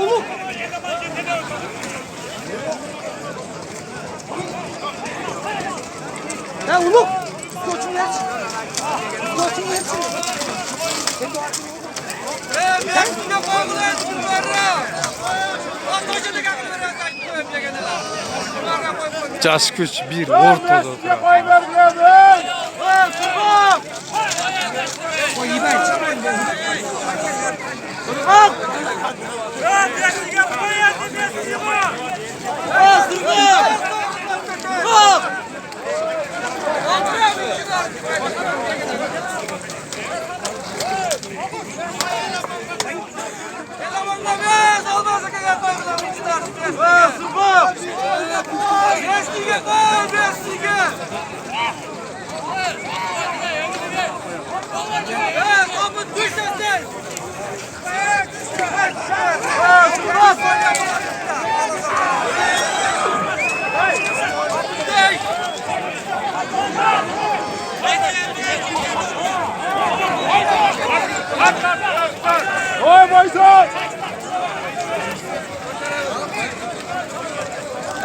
Uluk. Ya Uluk. Koçum geç. Koçum geç. Caş güç bir ortada oturuyor. O iyi ben çıkmayın. Oi, Moisés!